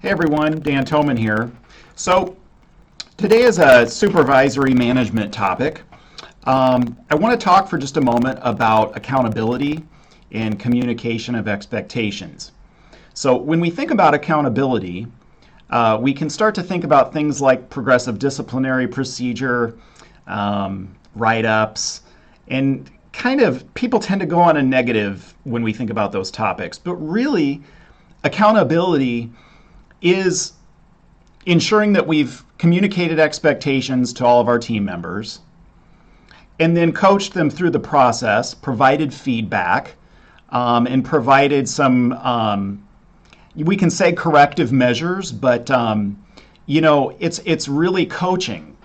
Hey everyone, Dan Toman here. So today is a supervisory management topic. I want to talk for just a moment about accountability and communication of expectations. So when we think about accountability, we can start to think about things like progressive disciplinary procedure, write-ups, and kind of people tend to go on a negative when we think about those topics. But really, accountability is ensuring that we've communicated expectations to all of our team members and then coached them through the process, provided feedback, and provided some, we can say corrective measures, but it's really coaching.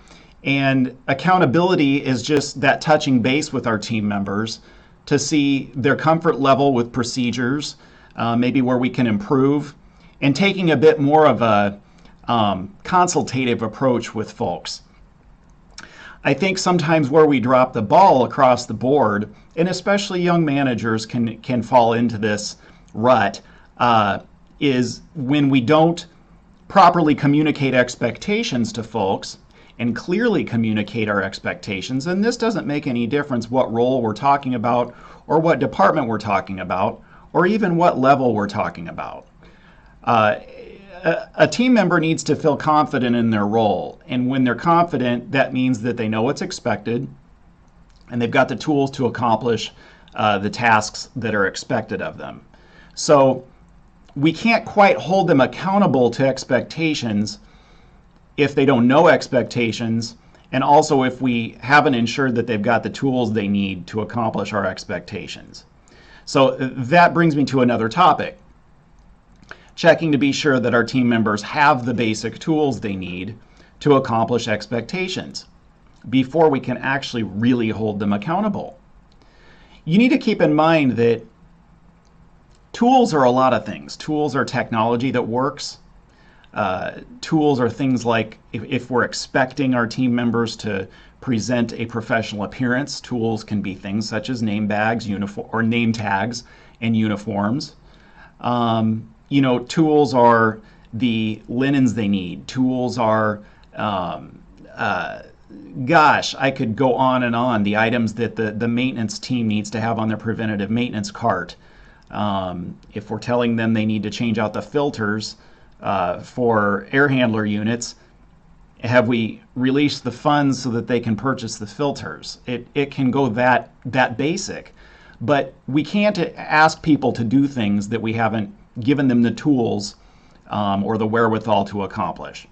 And accountability is just that touching base with our team members to see their comfort level with procedures, maybe where we can improve, and taking a bit more of a consultative approach with folks. I think sometimes where we drop the ball across the board, and especially young managers can fall into this rut, is when we don't properly communicate expectations to folks and clearly communicate our expectations. And this doesn't make any difference what role we're talking about or what department we're talking about or even what level we're talking about. A team member needs to feel confident in their role, and when they're confident, that means that they know what's expected and they've got the tools to accomplish the tasks that are expected of them. So we can't quite hold them accountable to expectations if they don't know expectations, and also if we haven't ensured that they've got the tools they need to accomplish our expectations. So that brings me to another topic. Checking to be sure that our team members have the basic tools they need to accomplish expectations before we can actually really hold them accountable. You need to keep in mind that tools are a lot of things. Tools are technology that works. Tools are things like if we're expecting our team members to present a professional appearance, tools can be things such as name bags, or name tags, and uniforms. Tools are the linens they need. Tools are, gosh, I could go on and on. The items that the maintenance team needs to have on their preventative maintenance cart. If we're telling them they need to change out the filters for air handler units, have we released the funds so that they can purchase the filters? It can go that basic. But we can't ask people to do things that we haven't given them the tools or the wherewithal to accomplish.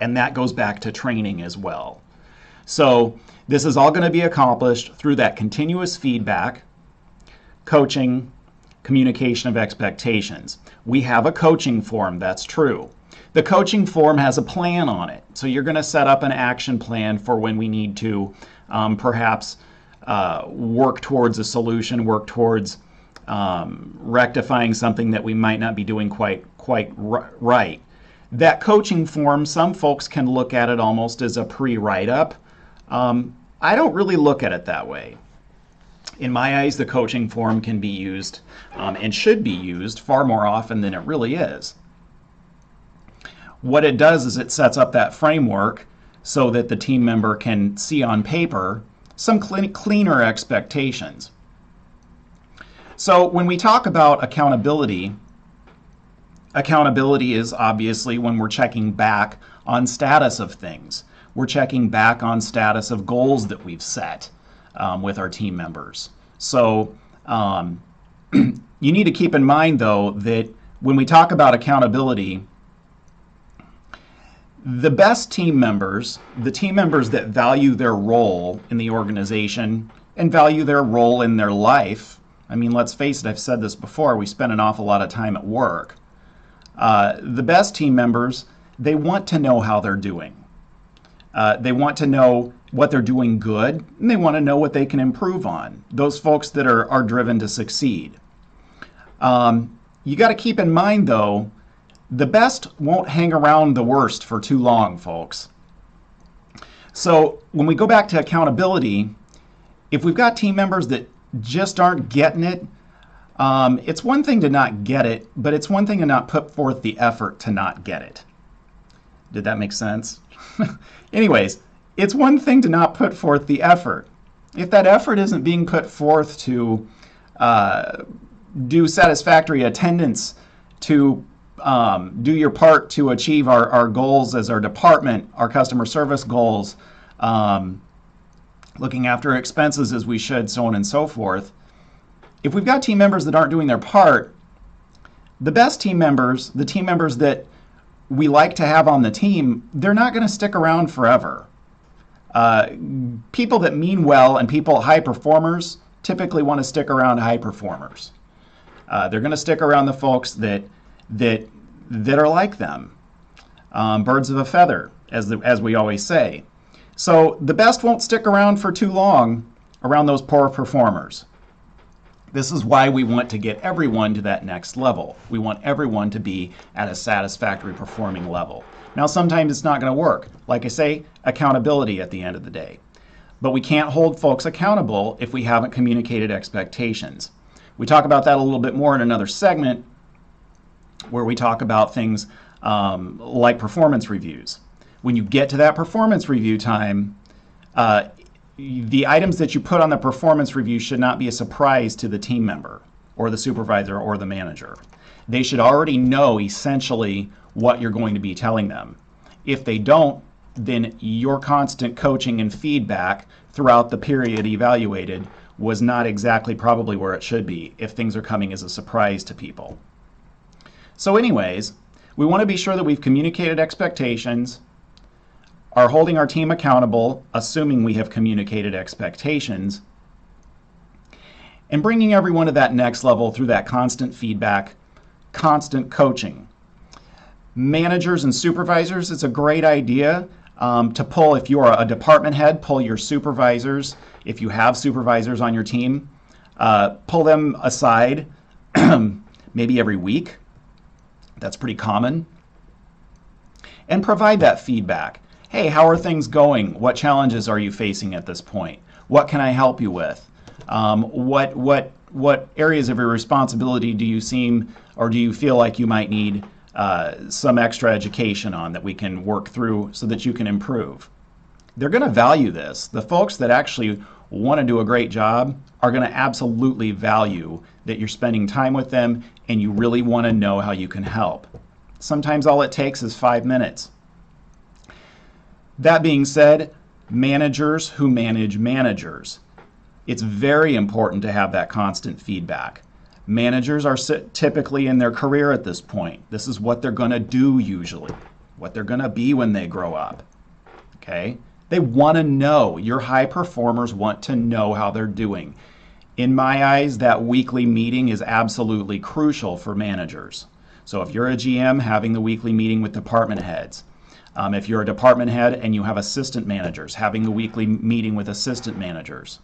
And that goes back to training as well. So this is all going to be accomplished through that continuous feedback, coaching, communication of expectations. We have a coaching form, that's true. The coaching form has a plan on it. So you're going to set up an action plan for when we need to perhaps work towards a solution, work towards rectifying something that we might not be doing quite right. That coaching form, some folks can look at it almost as a pre-write-up. I don't really look at it that way. In my eyes, the coaching form can be used and should be used far more often than it really is. What it does is it sets up that framework so that the team member can see on paper some cleaner expectations. So when we talk about accountability is obviously when we're checking back on status of things. We're checking back on status of goals that we've set with our team members. So you need to keep in mind, though, that when we talk about accountability, the best team members, the team members that value their role in the organization and value their role in their life, I mean, let's face it, I've said this before, we spend an awful lot of time at work. The best team members, they want to know how they're doing. They want to know what they're doing good, and they want to know what they can improve on. Those folks that are driven to succeed. You got to keep in mind, though, the best won't hang around the worst for too long, folks. So when we go back to accountability, if we've got team members that just aren't getting it, It's one thing to not get it, but it's one thing to not put forth the effort to not get it. Did that make sense? Anyways, it's one thing to not put forth the effort. If that effort isn't being put forth to do satisfactory attendance, to do your part to achieve our goals as our department, our customer service goals, looking after expenses as we should, so on and so forth. If we've got team members that aren't doing their part, the best team members, the team members that we like to have on the team, they're not going to stick around forever. People that mean well and high performers, typically want to stick around high performers. They're going to stick around the folks that are like them. Birds of a feather, as we always say. So the best won't stick around for too long around those poor performers. This is why we want to get everyone to that next level. We want everyone to be at a satisfactory performing level. Now, sometimes it's not going to work. Like I say, accountability at the end of the day. But we can't hold folks accountable if we haven't communicated expectations. We talk about that a little bit more in another segment where we talk about things like performance reviews. When you get to that performance review time, the items that you put on the performance review should not be a surprise to the team member or the supervisor or the manager. They should already know essentially what you're going to be telling them. If they don't, then your constant coaching and feedback throughout the period evaluated was not exactly probably where it should be if things are coming as a surprise to people. So anyways, we want to be sure that we've communicated expectations, are holding our team accountable, assuming we have communicated expectations, and bringing everyone to that next level through that constant feedback, constant coaching. Managers and supervisors, it's a great idea to pull, if you're a department head, pull your supervisors. If you have supervisors on your team, pull them aside maybe every week. That's pretty common. And provide that feedback. Hey, how are things going? What challenges are you facing at this point? What can I help you with? What areas of your responsibility do you seem or do you feel like you might need some extra education on that we can work through so that you can improve? They're going to value this. The folks that actually want to do a great job are going to absolutely value that you're spending time with them and you really want to know how you can help. Sometimes all it takes is 5 minutes. That being said, managers who manage managers, it's very important to have that constant feedback. Managers are typically in their career at this point. This is what they're going to do usually, what they're going to be when they grow up. Okay? They want to know. Your high performers want to know how they're doing. In my eyes, that weekly meeting is absolutely crucial for managers. So if you're a GM, having the weekly meeting with department heads. If you're a department head and you have assistant managers, having the weekly meeting with assistant managers.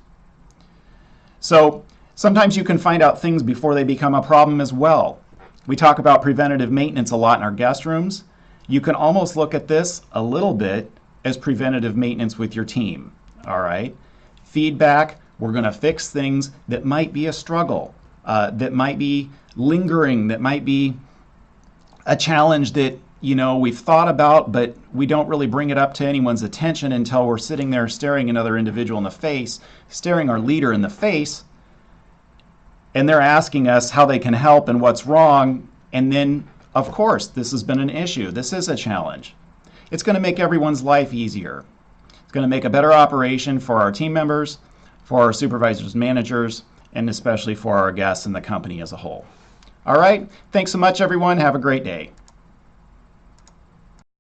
So sometimes you can find out things before they become a problem as well. We talk about preventative maintenance a lot in our guest rooms. You can almost look at this a little bit as preventative maintenance with your team. All right? Feedback, we're going to fix things that might be a struggle, that might be lingering, that might be a challenge that we've thought about, but we don't really bring it up to anyone's attention until we're sitting there staring another individual in the face, staring our leader in the face, and they're asking us how they can help and what's wrong. And then, of course, this has been an issue. This is a challenge. It's going to make everyone's life easier. It's going to make a better operation for our team members, for our supervisors, managers, and especially for our guests and the company as a whole. All right. Thanks so much, everyone. Have a great day.